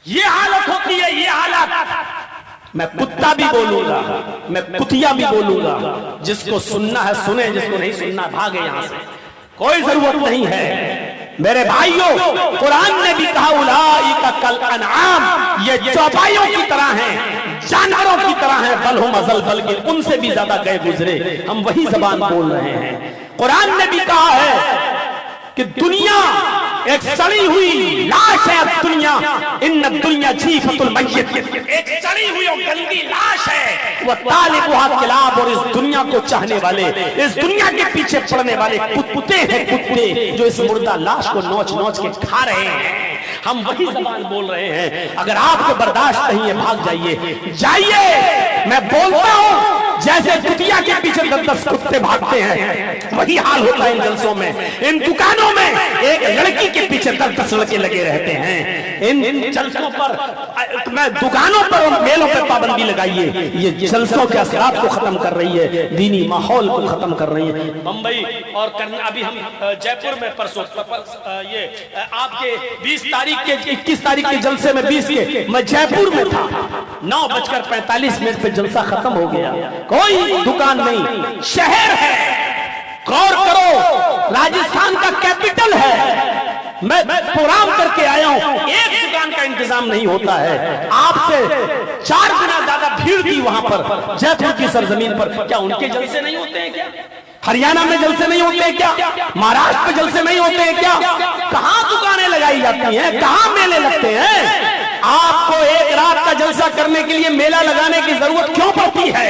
یہ حالت ہوتی ہے، یہ حالت۔ میں کتا بھی بولوں گا، میں کتیا بھی بولوں گا، جس کو سننا ہے سنے، جس کو نہیں سننا بھاگے یہاں سے، کوئی ضرورت نہیں ہے۔ میرے بھائیوں، قرآن نے بھی کہا اولئک کالانعام، یہ چوپایوں کی طرح ہیں، جانوروں کی طرح ہیں، بل ہم اضل، بلکہ ان سے بھی زیادہ گئے گزرے۔ ہم وہی زبان بول رہے ہیں۔ قرآن نے بھی کہا ہے کہ دنیا ایک سڑی ہوئی لاش ہے، دنیا ان الدنیا جیفۃ المیت، ایک سڑی ہوئی اور گندی لاش ہے، وہ طالبها کلاب، اور اس دنیا کو چاہنے والے، اس دنیا کے پیچھے پڑنے والے کتے ہیں، کتے جو اس مردہ لاش کو نوچ نوچ کے کھا رہے ہیں۔ ہم وہی زبان بول رہے ہیں۔ اگر آپ کو برداشت نہیں ہے بھاگ جائیے، جائیے۔ میں بولتا ہوں جیسے کتیا کے پیچھے 10 کتے بھاگتے ہیں، وہی حال ہوتا ہے ان جلسوں میں۔ ان دکانوں میں ایک لڑکی کے پیچھے 10 لڑکے لگے رہتے ہیں۔ ان جلسوں پر، میں دکانوں پر اور میلوں پر پابندی لگائیے، یہ جلسوں کے اثرات کو ختم کر رہی ہے، دینی ماحول کو ختم کر رہی ہے۔ بمبئی اور ابھی ہم جے پور میں پرسوں یہ آپ کے 20 تاریخ کے 21 تاریخ کے جلسے میں 20 کے میں جے پور میں تھا، 9:45 پہ جلسہ ختم ہو گیا، کوئی دکان نہیں، شہر ہے، غور کرو، راجستھان کا کیپٹل ہے، میں پروگرام کر کے آیا ہوں، ایک دکان کا انتظام نہیں ہوتا ہے۔ آپ سے 4 گنا زیادہ بھیڑ تھی وہاں پر، جے پور کی سرزمین پر۔ کیا ان کے جلسے نہیں ہوتے ہیں کیا؟ ہریانہ میں جلسے نہیں ہوتے ہیں کیا؟ مہاراشٹر میں جلسے نہیں ہوتے ہیں کیا؟ کہاں دکانیں لگائی جاتی ہیں، کہاں میلے لگتے ہیں؟ آپ کو ایک رات کا جلسہ کرنے کے لیے میلہ لگانے کی ضرورت کیوں پڑتی ہے؟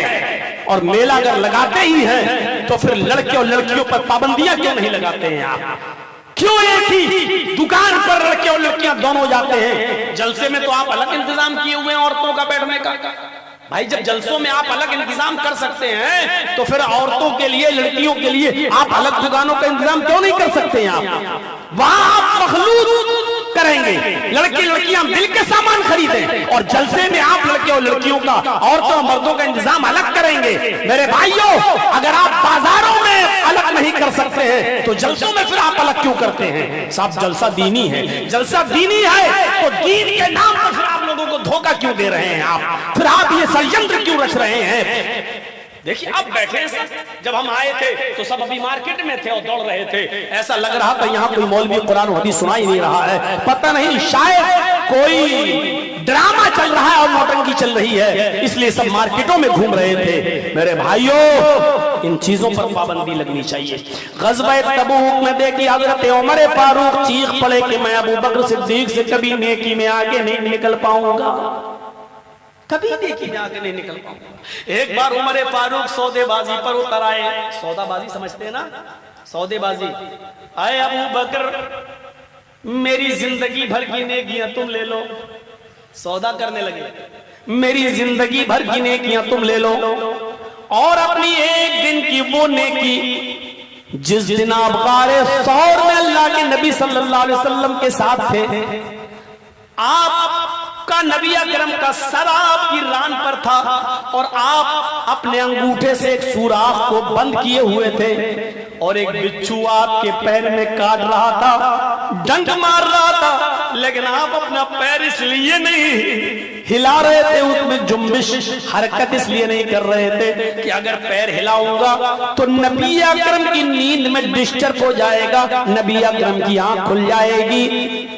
اور میلہ اگر لگاتے ہی ہیں تو پھر لڑکے اور لڑکیوں پر پابندیاں کیوں نہیں لگاتے ہیں آپ؟ کیوں ایک ہی دکان پر لڑکے اور لڑکیاں دونوں جاتے ہیں؟ جلسے میں تو آپ الگ انتظام کیے ہوئے ہیں عورتوں کا بیٹھنے کا۔ بھائی جب جلسوں میں آپ الگ انتظام کر سکتے ہیں تو پھر عورتوں کے لیے، لڑکیوں کے لیے آپ الگ دکانوں کا انتظام کیوں نہیں کر سکتے ہیں؟ آپ وہاں آپ مخلوط کریں گے، لڑکے لڑکیاں مل کے سامان خریدیں، اور جلسے میں آپ لڑکے اور لڑکیوں کا، عورتوں اور مردوں کا انتظام الگ کریں گے۔ میرے بھائیوں، اگر آپ بازاروں میں الگ نہیں کر سکتے ہیں تو جلسوں میں پھر آپ الگ کیوں کرتے ہیں؟ صاحب جلسہ دینی ہے، جلسہ دینی ہے تو دین کے نام پر پھر آپ لوگوں کو دھوکہ کیوں دے رہے ہیں؟ آپ پھر آپ یہ ષڑینتر کیوں رچ رہے ہیں؟ دیکھیے اب بیٹھے ہیں سب، جب ہم آئے تھے تو سب ابھی مارکیٹ میں تھے اور دوڑ رہے تھے، ایسا لگ رہا تھا یہاں کوئی مولوی قرآن و حدیث سنا ہی نہیں رہا ہے، پتہ نہیں شاید کوئی ڈرامہ چل رہا ہے اور نوٹنکی چل رہی ہے، اس لیے سب مارکیٹوں میں گھوم رہے تھے۔ میرے بھائیوں، ان چیزوں پر پابندی لگنی چاہیے۔ غزوہ تبوک میں دیکھی حضرت عمر فاروق چیخ پڑے کہ میں ابو بکر صدیق سے کبھی نیکی میں آگے نہیں نکل پاؤں گا، کبھی نیکی میں آگے نہیں نکل پاؤں گا۔ ایک بار عمر فاروق سودے بازی پر اتر آئے، سودا بازی سمجھتے ہیں نا، سودے بازی، آئے ابو بکر میری زندگی بھر کی نیکیاں تم لے لو، سودا کرنے لگے، میری زندگی بھر کی نیکیاں تم لے لو، اور اپنی ایک دن کی وہ نیکی جس دن آپ غار ثور میں اللہ کے نبی صلی اللہ علیہ وسلم کے ساتھ تھے، آپ کا نبی اکرم کا سر آپ کی ران پر تھا اور آپ اپنے انگوٹھے سے ایک سوراخ کو بند کیے ہوئے تھے، اور ایک بچھو آپ کے پیر میں کاٹ رہا تھا، ڈنک مار رہا تھا، لیکن آپ اپنا پیر اس لیے نہیں ہلا رہے تھے، اس میں جنبش حرکت اس لیے نہیں کر رہے تھے کہ اگر پیر ہلاؤں گا تو نبی اکرم کی نیند میں ڈسٹرب ہو جائے گا، نبی اکرم کی آنکھ کھل جائے گی،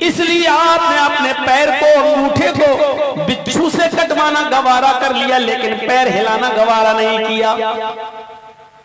اس لیے آپ نے اپنے پیر کو، انگوٹھے کو بچھو سے کٹوانا گوارا کر لیا، لیکن پیر ہلانا گوارا نہیں کیا۔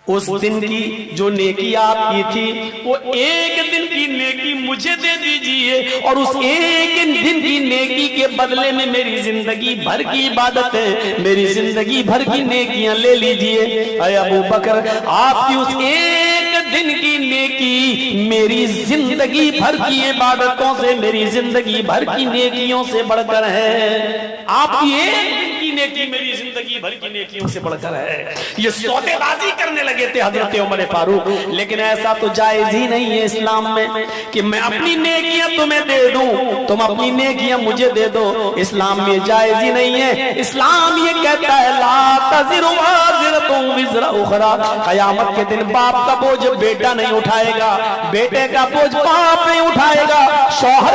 اس دن کی جو نیکی آپ کی تھی وہ ایک دن کی نیکی مجھے دے دیجئے، اور اس ایک دن کی نیکی کے بدلے میں میری زندگی بھر کی عبادتیں، میری زندگی بھر کی نیکیاں لے لیجئے۔ اے ابو بکر، آپ کی اس ایک دن کی نیکی میری زندگی بھر کی عبادتوں سے، میری زندگی بھر کی نیکیوں سے بڑھ کر ہے۔ آپ کی ایک دن کی نیکی میری زندگی بھر کی نیکیوں سے بڑھ کر ہے۔ یہ سودے بازی کرنے لگے تھے حضرت عمر فاروق، لیکن ایسا تو جائز ہی نہیں ہے اسلام میں کہ میں اپنی نیکیاں تمہیں دے دوں، تم اپنی نیکیاں مجھے دے دو، اسلام میں جائز ہی نہیں ہے۔ اسلام یہ کہتا ہے لا تزر وازرۃ وزر اخری، قیامت کے دن باپ کا بوجھ بیٹا نہیں اٹھائے گا، بیٹے کا بوجھ باپ نہیں اٹھائے گا، شوہر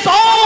100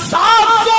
700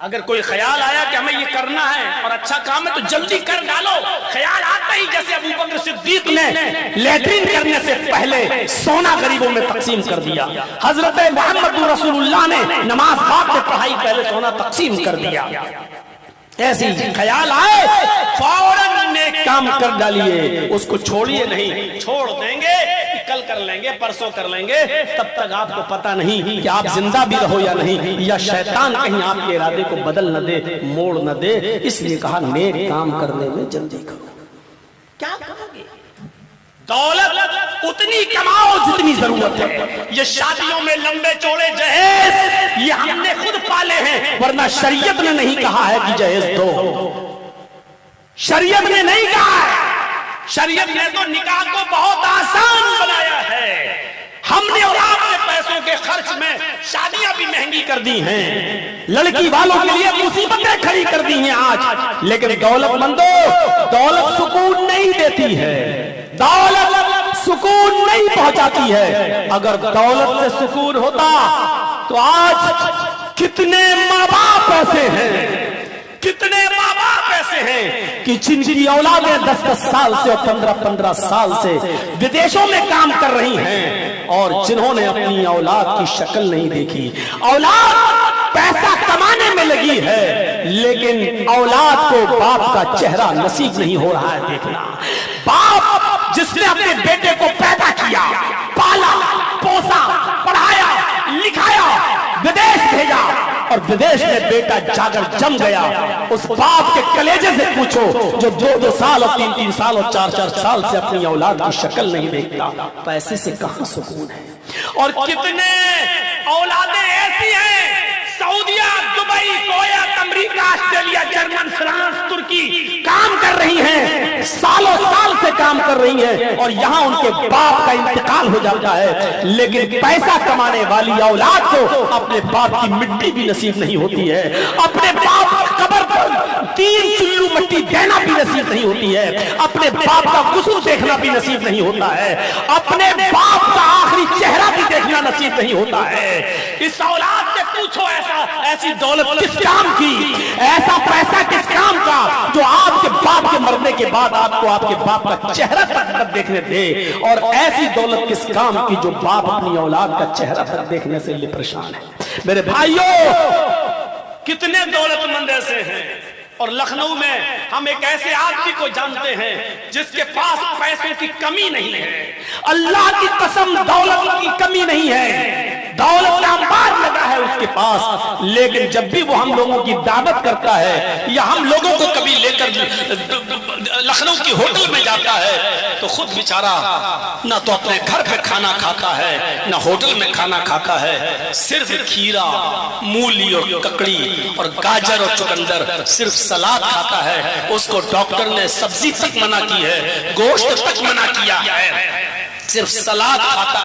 اگر کوئی خیال آیا کہ ہمیں یہ کرنا ہے اور اچھا کام ہے تو جلدی کر ڈالو. خیال آتا ہی جیسے ابو بکر صدیق نے لیٹرین کرنے سے پہلے سونا غریبوں میں تقسیم کر دیا, حضرت محمد رسول اللہ نے نماز باپ سے پڑھائی پہلے سونا تقسیم کر دیا. ایسی خیال آئے فوراً نیک کام کر ڈالیے, اس کو چھوڑیے نہیں. چھوڑ دیں گے کل کر لیں گے, پرسوں کر لیں گے, تب تک آپ کو پتہ نہیں کہ آپ زندہ بھی رہو یا نہیں, یا شیطان کہیں آپ کے ارادے کو بدل نہ دے, موڑ نہ دے. اس لیے کہا نیک کام کرنے میں جلدی کرو. کیا کرو گے؟ دولت اتنی کماؤ جتنی ضرورت ہے. یہ شادیوں میں لمبے چوڑے جہیز یہ ہم نے خود پالے ہیں, ورنہ شریعت نے نہیں کہا ہے کہ جہیز دو. شریعت نے نہیں کہا ہے. شریعت نے تو نکاح کو بہت آسان بنایا ہے. ہم نے اور آپ نے پیسوں کے خرچ میں شادیاں بھی مہنگی کر دی ہیں, لڑکی والوں کے لیے مصیبتیں کھڑی کر دی ہیں آج. لیکن دولت مندو, دولت سکون نہیں دیتی ہے, دولت سکون نہیں پہنچاتی ہے. اگر دولت سے سکون ہوتا تو آج کتنے ماں باپ ایسے ہیں, کتنے ماں باپ ایسے ہیں کہ جن کی اولادیں 10-10 سال سے اور 15-15 سال سے ودیشوں میں کام کر رہی ہیں, اور جنہوں نے اپنی اولاد کی شکل نہیں دیکھی. اولاد پیسہ کمانے میں لگی ہے, لیکن اولاد کو باپ کا چہرہ نصیب نہیں ہو رہا ہے دیکھنا. باپ جس نے اپنے بیٹے کو پیدا کیا, پالا, پوسا, پڑھایا, لکھایا, ودیش بھیجا, اور ودیش میں بیٹا جاگر جم گیا, اس باپ کے کلیجے سے پوچھو جو 2-2 سال اور 3-3 سال اور 4-4 سال سے اپنی اولاد کی شکل نہیں دیکھتا, پیسے سے کہاں سکون ہے. اور کتنے اولادیں ایسی ہیں سعودیہ, دبئی, کویت, امریکہ, آسٹریلیا, جرمن, فرانس, ترکی کام کر رہی ہیں, سالوں سال سے کام کر رہی ہیں, اور یہاں ان کے باپ کا انتقال ہو جاتا ہے, لیکن پیسہ کمانے والی اولاد کو اپنے باپ کی مٹی بھی نصیب نہیں ہوتی ہے, اپنے باپ کی قبر پر 3 چلو مٹی دینا بھی نصیب نہیں ہوتی ہے, اپنے باپ کا غسل دیکھنا بھی نصیب نہیں ہوتا ہے, اپنے باپ کا آخری چہرہ بھی دیکھنا نصیب نہیں ہوتا ہے. اس اولاد سے پوچھو ایسی دولت کس کام کی, ایسا پیسہ کس کام کا جو آپ کے باپ کے مرنے کے بعد آپ کو آپ کے باپ کا چہرہ تک دیکھنے دے, اور ایسی دولت کس کام کی جو باپ اپنی اولاد کا چہرہ تک دیکھنے سے پریشان ہے. میرے بھائیوں, کتنے دولت مند ایسے ہیں, اور لکھنؤ میں ہم ایک ایسے آدمی کو جانتے ہیں جس کے پاس پیسوں کی کمی نہیں ہے. اللہ کی قسم دولت کی کمی نہیں ہے, دولت کا انبار لگا ہے اس کے پاس, لیکن جب بھی وہ ہم لوگوں کی دعوت کرتا ہے یا ہم لوگوں کو کبھی لے کر لکھنؤ کی ہوٹل میں جاتا ہے تو خود بیچارہ نہ تو اپنے گھر پہ کھانا کھاتا ہے نہ ہوٹل میں کھانا کھاتا ہے, صرف کھیرا, مولی اور ککڑی اور گاجر اور چقندر, صرف سلاد کھاتا ہے. اس کو ڈاکٹر نے سبزی تک منع کی ہے, گوشت تک منع کیا ہے, صرف سلاد کھاتا